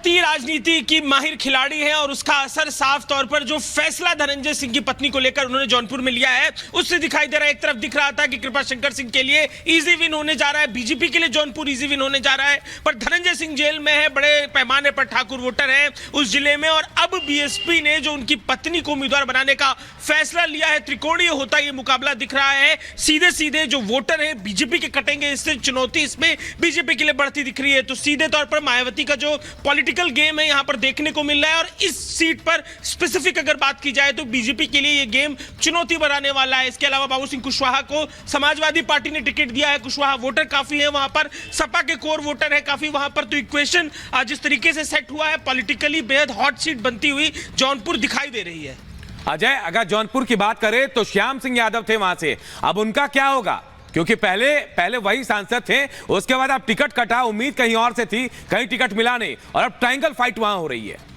भारतीय राजनीति की माहिर खिलाड़ी है और उसका असर साफ तौर पर जो फैसला धनंजय सिंह की पत्नी को लेकर उन्होंने जौनपुर में लिया है उससे दिखाई दे रहा है। एक तरफ दिख रहा था कि कृपाशंकर सिंह के लिए इजी विन होने जा रहा है, बीजेपी के लिए जौनपुर इजी विन होने जा रहा है, पर धनंजय सिंह जेल में है, बड़े पैमाने पर ठाकुर वोटर है उस जिले में, और अब बीएसपी ने जो उनकी पत्नी को उम्मीदवार बनाने का फैसला लिया है, त्रिकोणीय होता ये मुकाबला दिख रहा है। सीधे सीधे जो वोटर है बीजेपी के कटेंगे, इससे चुनौती इसमें बीजेपी के लिए बढ़ती दिख रही है। तो सीधे तौर पर मायावती का जो पॉलिटिकल गेम है यहां पर देखने को मिल रहा है, और इस सीट पर स्पेसिफिक अगर बात की जाए तो बीजेपी के लिए यह गेम चुनौती बनाने वाला है। इसके अलावा बाबू सिंह कुशवाहा को समाजवादी पार्टी ने टिकट दिया है, कुशवाहा वोटर काफी है वहां पर, सपा के कोर वोटर है काफी वहां पर, तो इक्वेशन जिस तरीके से सेट हुआ है पॉलिटिकली बेहद हॉट सीट बनती हुई जौनपुर दिखाई दे रही है। अजय, अगर जौनपुर की बात करें तो श्याम सिंह यादव थे वहां से, अब उनका क्या होगा? क्योंकि पहले वही सांसद थे, उसके बाद अब टिकट कटा, उम्मीद कहीं और से थी, कहीं टिकट मिला नहीं, और अब ट्रायंगल फाइट वहां हो रही है।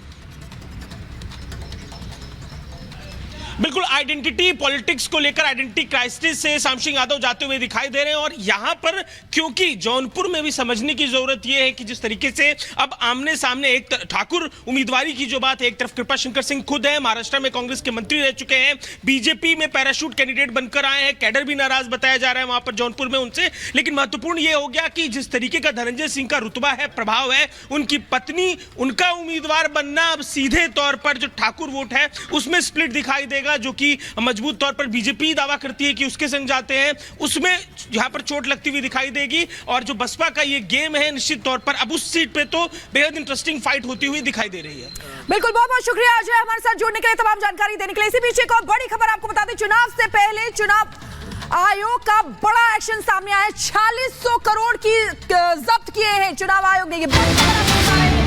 बिल्कुल, आइडेंटिटी पॉलिटिक्स को लेकर आइडेंटिटी क्राइसिस से श्याम सिंह यादव जाते हुए दिखाई दे रहे हैं, और यहां पर क्योंकि जौनपुर में भी समझने की जरूरत यह है कि जिस तरीके से अब आमने सामने एक ठाकुर उम्मीदवारी की जो बात है, एक तरफ कृपाशंकर सिंह खुद है, महाराष्ट्र में कांग्रेस के मंत्री रह चुके हैं, बीजेपी में पैराशूट कैंडिडेट बनकर आए हैं, कैडर भी नाराज बताया जा रहा है वहां पर जौनपुर में उनसे, लेकिन महत्वपूर्ण यह हो गया कि जिस तरीके का धनंजय सिंह का रुतबा है, प्रभाव है, उनकी पत्नी, उनका उम्मीदवार बनना अब सीधे तौर पर जो ठाकुर वोट है उसमें स्प्लिट दिखाई देगा, जो कि मजबूत तौर पर बीजेपी दावा करती है कि उसके संग जाते हैं, उसमें यहां पर चोट लगती हुई दिखाई देगी, और जो बसपा का ये गेम है निश्चित तौर पर अब उस सीट पे तो बेहद इंटरेस्टिंग फाइट होती हुई दिखाई दे रही है। बिल्कुल, बहुत बहुत शुक्रिया अजय हमारे साथ जुड़ने के लिए, तमाम जानकारी देने के लिए। इसी बीच एक और बड़ी खबर आपको बता दें, चुनाव से पहले चुनाव आयोग का बड़ा एक्शन सामने आया है। 4600 करोड़ की जब्त किए हैं चुनाव आयोग ने, ये बड़ी खबर आपको बता रहे हैं।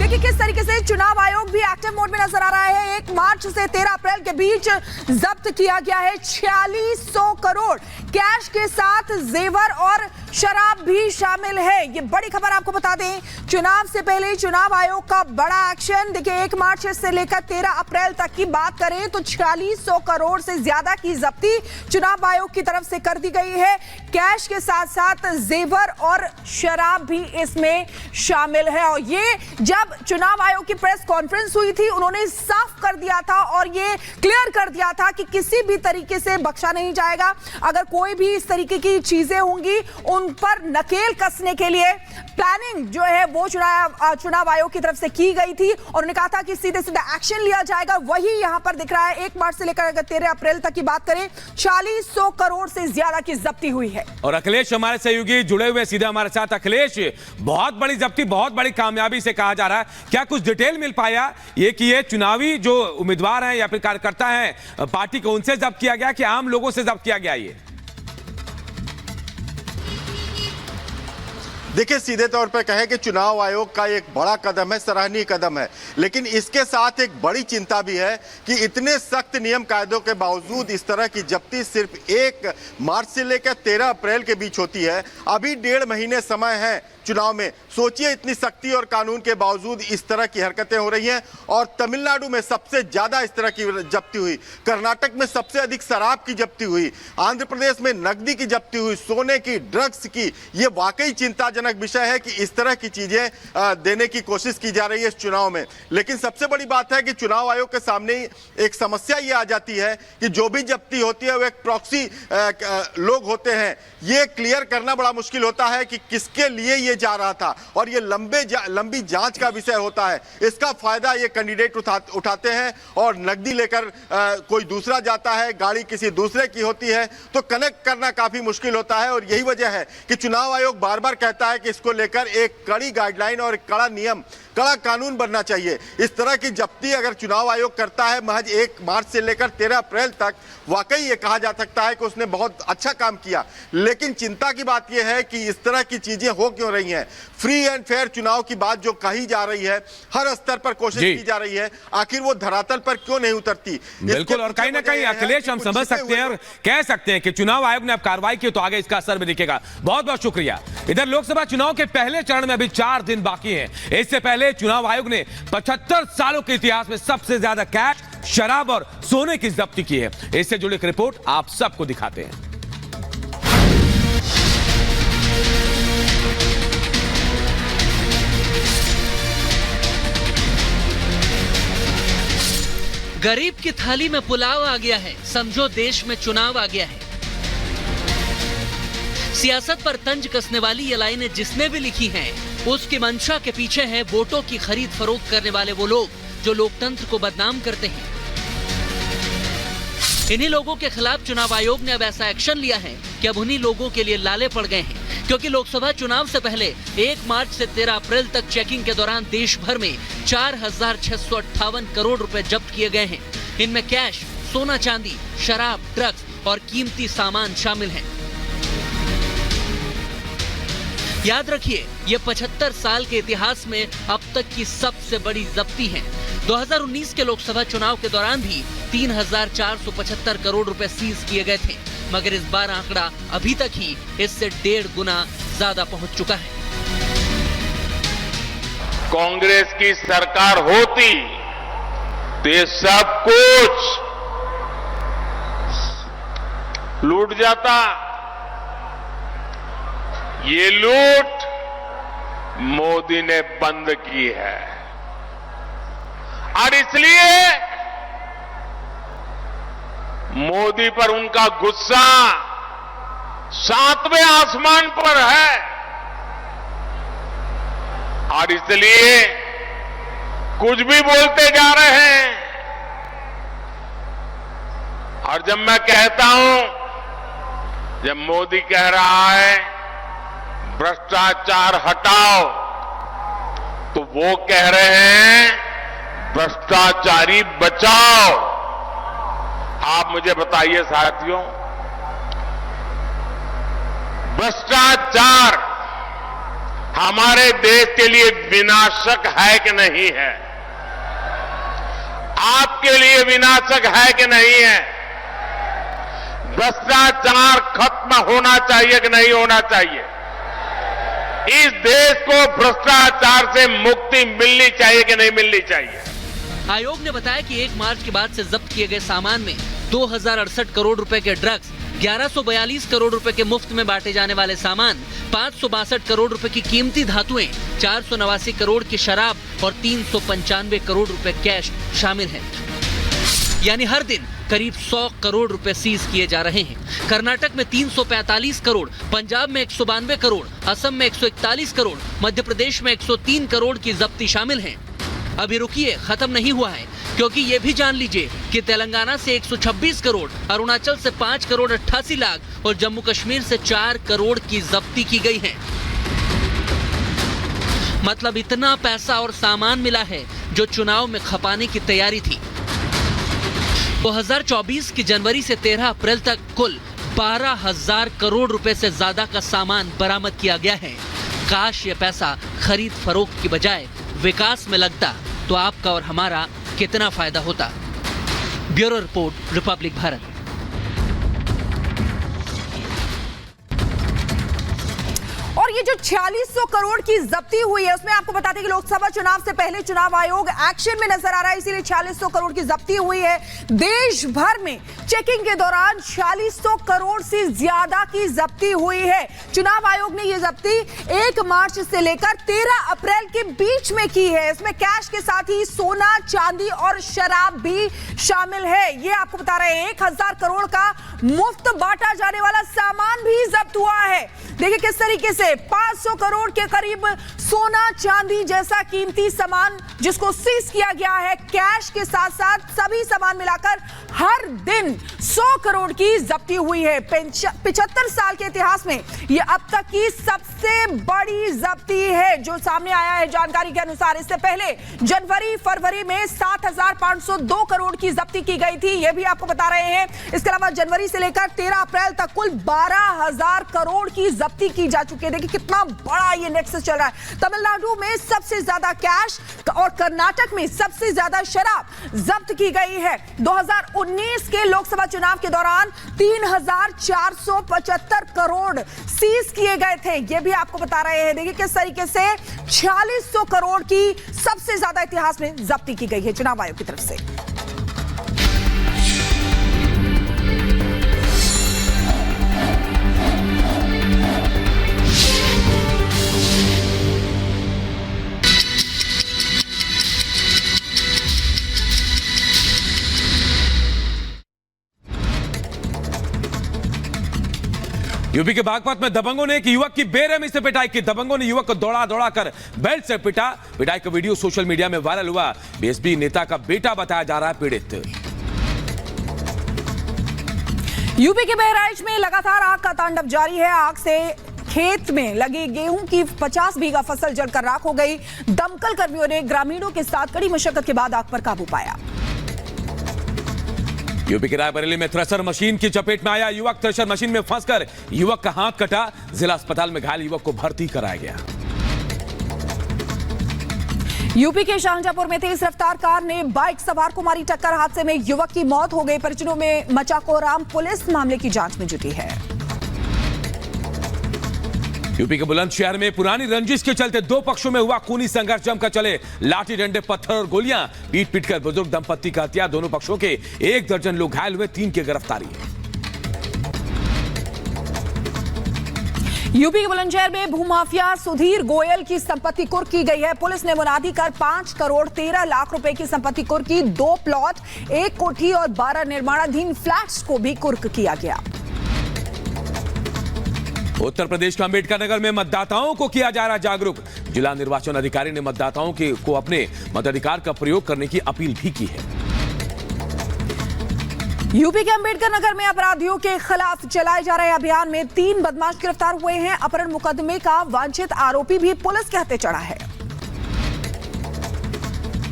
देखिए किस तरीके से चुनाव आयोग भी एक्टिव मोड में नजर आ रहा है। 1 मार्च से 13 अप्रैल के बीच जब्त किया गया है 4600 करोड़, कैश के साथ जेवर और शराब भी शामिल है। ये बड़ी खबर आपको बता दें, चुनाव से पहले चुनाव आयोग का बड़ा एक्शन। देखिए 1 मार्च से लेकर 13 अप्रैल तक की बात करें तो 4600 करोड़ से ज्यादा की जब्ती चुनाव आयोग की तरफ से कर दी गई है। कैश के साथ साथ जेवर और शराब भी इसमें शामिल है, और ये जब चुनाव आयोग की प्रेस कॉन्फ्रेंस हुई थी उन्होंने साफ कर दिया था और ये क्लियर कर दिया था कि किसी भी तरीके से बख्शा नहीं जाएगा। अगर कोई भी इस तरीके की चीजें होंगी उन पर नकेल कसने के लिए प्लानिंग जो है वो चुनाव आयोग की तरफ से की गई थी, और उन्होंने कहा था कि सीधे सीधे एक्शन लिया जाएगा। वही यहां पर दिख रहा है, 1 मार्च से लेकर अगर 13 अप्रैल तक की बात करें 4600 करोड़ से ज्यादा की जब्ती हुई है। और अखिलेश हमारे सहयोगी जुड़े हुए सीधे हमारे साथ। अखिलेश, बहुत बड़ी जब्ती, बहुत बड़ी कामयाबी से कहा जा रहा है, क्या कुछ डिटेल मिल पाया ये कि ये चुनावी जो उम्मीदवार हैं या फिर कार्यकर्ता हैं पार्टी को, उनसे जब्त किया गया कि आम लोगों से जब्त किया गया? ये देखिए, सीधे तौर पर कहें कि चुनाव आयोग का एक बड़ा कदम है, सराहनीय कदम है, लेकिन इसके साथ एक बड़ी चिंता भी है कि इतने सख्त नियम कायदों के बावजूद इस तरह की जब्ती सिर्फ 1 मार्च से लेकर 13 अप्रैल के बीच होती है। अभी 1.5 महीने समय है चुनाव में। सोचिए, इतनी सख्ती और कानून के बावजूद इस तरह की हरकतें हो रही हैं, और तमिलनाडु में सबसे ज्यादा इस तरह की जब्ती हुई, कर्नाटक में सबसे अधिक शराब की जब्ती हुई, आंध्र प्रदेश में नकदी की जब्ती हुई, सोने की, ड्रग्स की। ये वाकई चिंताजनक विषय है कि इस तरह की चीजें देने की कोशिश की जा रही है इस चुनाव में। लेकिन सबसे बड़ी बात है कि चुनाव आयोग के सामने एक समस्या ये आ जाती है कि जो भी जब्ती होती है वो एक प्रॉक्सी लोग होते हैं। ये क्लियर करना बड़ा मुश्किल होता है कि किसके लिए ये जा रहा था, और ये लंबी जांच का विषय होता है। इसका फायदा ये कैंडिडेट उठाते हैं, और नकदी लेकर कोई दूसरा जाता है, गाड़ी किसी दूसरे की होती है, तो कनेक्ट करना काफी मुश्किल होता है। और यही वजह है कि चुनाव आयोग बार बार कहता है कि इसको लेकर एक कड़ी गाइडलाइन और एक कड़ा नियम, कड़ा कानून बनना चाहिए। इस तरह की जब्ती अगर चुनाव आयोग करता है महज 1 मार्च से लेकर 13 अप्रैल तक, वाकई ये कहा जा सकता है कि उसने बहुत अच्छा काम किया। लेकिन चिंता की बात यह है कि इस तरह की चीजें हो क्यों रही हैं। फ्री एंड फेयर चुनाव की बात जो कही जा रही है, हर स्तर पर कोशिश की जा रही है, आखिर वो धरातल पर क्यों नहीं उतरती? बिल्कुल, और कहीं ना कहीं अखिलेश हम समझ सकते हैं और कह सकते हैं कि चुनाव आयोग ने अब कार्रवाई की तो आगे इसका असर भी दिखेगा। बहुत बहुत शुक्रिया। इधर लोकसभा चुनाव के पहले चरण में अभी 4 दिन बाकी हैं। इससे पहले चुनाव आयोग ने 75 सालों के इतिहास में सबसे ज्यादा कैश, शराब और सोने की जब्ती की है। इससे जुड़ी एक रिपोर्ट आप सबको दिखाते हैं। गरीब की थाली में पुलाव आ गया है, समझो देश में चुनाव आ गया है। सियासत पर तंज कसने वाली ये लाइनें जिसने भी लिखी हैं, उसकी मंशा के पीछे है वोटों की खरीद फरोख्त करने वाले वो लोग जो लोकतंत्र को बदनाम करते हैं। इन्हीं लोगों के खिलाफ चुनाव आयोग ने अब ऐसा एक्शन लिया है कि अब उन्हीं लोगों के लिए लाले पड़ गए हैं, क्योंकि लोकसभा चुनाव से पहले 1 मार्च से 13 अप्रैल तक चेकिंग के दौरान देश भर में 4,658 करोड़ रुपए जब्त किए गए हैं। इनमें कैश, सोना चांदी, शराब, ड्रग्स और कीमती सामान शामिल हैं। याद रखिए, ये 75 साल के इतिहास में अब तक की सबसे बड़ी जब्ती है। 2019 के लोकसभा चुनाव के दौरान भी 3,475 करोड़ रुपए सीज किए गए थे, मगर इस बार आंकड़ा अभी तक ही इससे 1.5 गुना ज्यादा पहुंच चुका है। कांग्रेस की सरकार होती तो ये सब कुछ लूट जाता। ये लूट मोदी ने बंद की है और इसलिए मोदी पर उनका गुस्सा 7वें आसमान पर है और इसलिए कुछ भी बोलते जा रहे हैं। और जब मैं कहता हूं, जब मोदी कह रहा है भ्रष्टाचार हटाओ, तो वो कह रहे हैं भ्रष्टाचारी बचाओ। आप मुझे बताइए साथियों, भ्रष्टाचार हमारे देश के लिए विनाशक है कि नहीं है? आपके लिए विनाशक है कि नहीं है? भ्रष्टाचार खत्म होना चाहिए कि नहीं होना चाहिए? इस देश को भ्रष्टाचार से मुक्ति मिलनी चाहिए कि नहीं मिलनी चाहिए? आयोग ने बताया कि 1 मार्च के बाद से जब्त किए गए सामान में 2068 करोड़ रुपए के ड्रग्स, 1142 करोड़ रुपए के मुफ्त में बांटे जाने वाले सामान, 562 करोड़ रुपए की कीमती धातुएं, 489 करोड़ की शराब और 395 करोड़ रुपए कैश शामिल हैं। यानी हर दिन करीब 100 करोड़ रुपए सीज किए जा रहे हैं। कर्नाटक में 345 करोड़, पंजाब में 192 करोड़, असम में 141 करोड़, मध्य प्रदेश में 103 करोड़ की जब्ती शामिल हैं। अभी रुकिए, खत्म नहीं हुआ है, क्योंकि ये भी जान लीजिए कि तेलंगाना से 126 करोड़, अरुणाचल से 5 करोड़ 88 लाख और जम्मू कश्मीर से 4 करोड़ की जब्ती की गई है। मतलब इतना पैसा और सामान मिला है जो चुनाव में खपाने की तैयारी थी। 2024 की जनवरी से 13 अप्रैल तक कुल 12,000 करोड़ रुपए से ज्यादा का सामान बरामद किया गया है। काश ये पैसा खरीद फरोख्त की बजाय विकास में लगता तो आपका और हमारा कितना फायदा होता। Bureau report, Republic Bharat. और ये जो 4600 करोड़ की जब्ती हुई है, उसमें आपको बताते हैं कि लोकसभा चुनाव से पहले चुनाव आयोग एक्शन में नजर आ रहा है, इसीलिए 4600 करोड़ की जब्ती हुई है। देश भर में चेकिंग के दौरान 4600 करोड़ से ज्यादा की जब्ती हुई है। चुनाव आयोग ने ये जब्ती 1 मार्च से लेकर 13 अप्रैल के बीच में की है। इसमें कैश के साथ ही सोना, चांदी और शराब भी शामिल है। ये आपको बता रहे हैं 1000 करोड़ का मुफ्त बांटा जाने वाला सामान भी जब्त हुआ है। देखिए किस तरीके से 500 करोड़ के करीब सोना, चांदी जैसा कीमती सामान जिसको सीज किया गया है। कैश के साथ साथ सभी सामान मिलाकर हर दिन 100 करोड़ की जब्ती हुई है। 75 साल के इतिहास में यह अब तक की सबसे बड़ी जब्ती है जो सामने आया है जानकारी के अनुसार। इससे पहले जनवरी, फरवरी में 7,502 करोड़ की जब्ती की गई थी, यह भी आपको बता रहे हैं। इसके अलावा जनवरी से लेकर 13 अप्रैल तक कुल 12,000 करोड़ की जब्ती की जा चुकी है। देखिए कितना बड़ा ये नेक्सस चल रहा है। तमिलनाडु में सबसे ज्यादा कैश और कर्नाटक में सबसे ज्यादा शराब जब्त की गई है। 2019 के लोकसभा चुनाव के दौरान 3,475 करोड़ सीज किए गए थे, ये भी आपको बता रहे हैं। देखिए किस तरीके से 4600 करोड़ की सबसे ज्यादा इतिहास में जब्ती की गई है चुनाव आयोग की तरफ से। यूपी के बागपत में दबंगों ने एक युवक की बेरहमी से पिटाई की। दबंगों ने युवक को दौड़ा कर बेल्ट से पिटा। पिटाई का वीडियो सोशल मीडिया में वायरल हुआ। बीएसपी नेता का बेटा बताया जा रहा है पीड़ित। यूपी के बहराइच में लगातार आग का तांडव जारी है। आग से खेत में लगी गेहूं की 50 बीघा फसल जलकर राख हो गई। दमकल कर्मियों ने ग्रामीणों के साथ कड़ी मशक्कत के बाद आग पर काबू पाया। यूपी के रायबरेली में थ्रेशर मशीन की चपेट में आया युवक। थ्रेशर मशीन में फंसकर युवक का हाथ कटा। जिला अस्पताल में घायल युवक को भर्ती कराया गया। यूपी के शाहजहांपुर में तेज रफ्तार कार ने बाइक सवार को मारी टक्कर। हादसे में युवक की मौत हो गई। परिजनों में मचा कोहराम। पुलिस मामले की जांच में जुटी है। यूपी के बुलंदशहर में पुरानी रंजिश के चलते दो पक्षों में हुआ खूनी संघर्ष। जमकर चले लाठी डंडे पत्थर और गोलियां। पीट कर बुजुर्ग दंपत्ति का हत्या। दोनों पक्षों के 1 दर्जन लोग घायल हुए। 3 की गिरफ्तारी है। यूपी के बुलंदशहर में भूमाफिया सुधीर गोयल की संपत्ति कुर्क की गई है। पुलिस ने मुनादी कर 5 करोड़ 13 लाख रुपए की संपत्ति कुर्क की। 2 प्लॉट, 1 कोठी और 12 निर्माणाधीन फ्लैट्स को भी कुर्क किया गया। उत्तर प्रदेश के अंबेडकर नगर में मतदाताओं को किया जा रहा जागरूक। जिला निर्वाचन अधिकारी ने मतदाताओं को अपने मताधिकार का प्रयोग करने की अपील भी की है। यूपी के अंबेडकर नगर में अपराधियों के खिलाफ चलाए जा रहे अभियान में 3 बदमाश गिरफ्तार हुए हैं। अपहरण मुकदमे का वांछित आरोपी भी पुलिस के हत्थे चढ़ा है।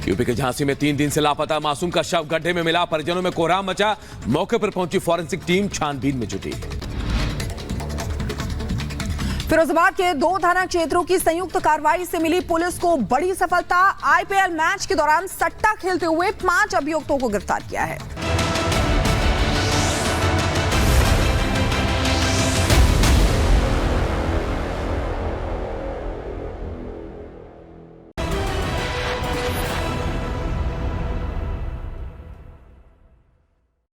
यूपी के झांसी में 3 दिन से लापता मासूम का शव गड्ढे में मिला। परिजनों में कोहराम मचा। मौके पर पहुंची फॉरेंसिक टीम छानबीन में जुटी। फिरोजाबाद के 2 थाना क्षेत्रों की संयुक्त कार्रवाई से मिली पुलिस को बड़ी सफलता। आईपीएल मैच के दौरान सट्टा खेलते हुए 5 अभियुक्तों को गिरफ्तार किया है।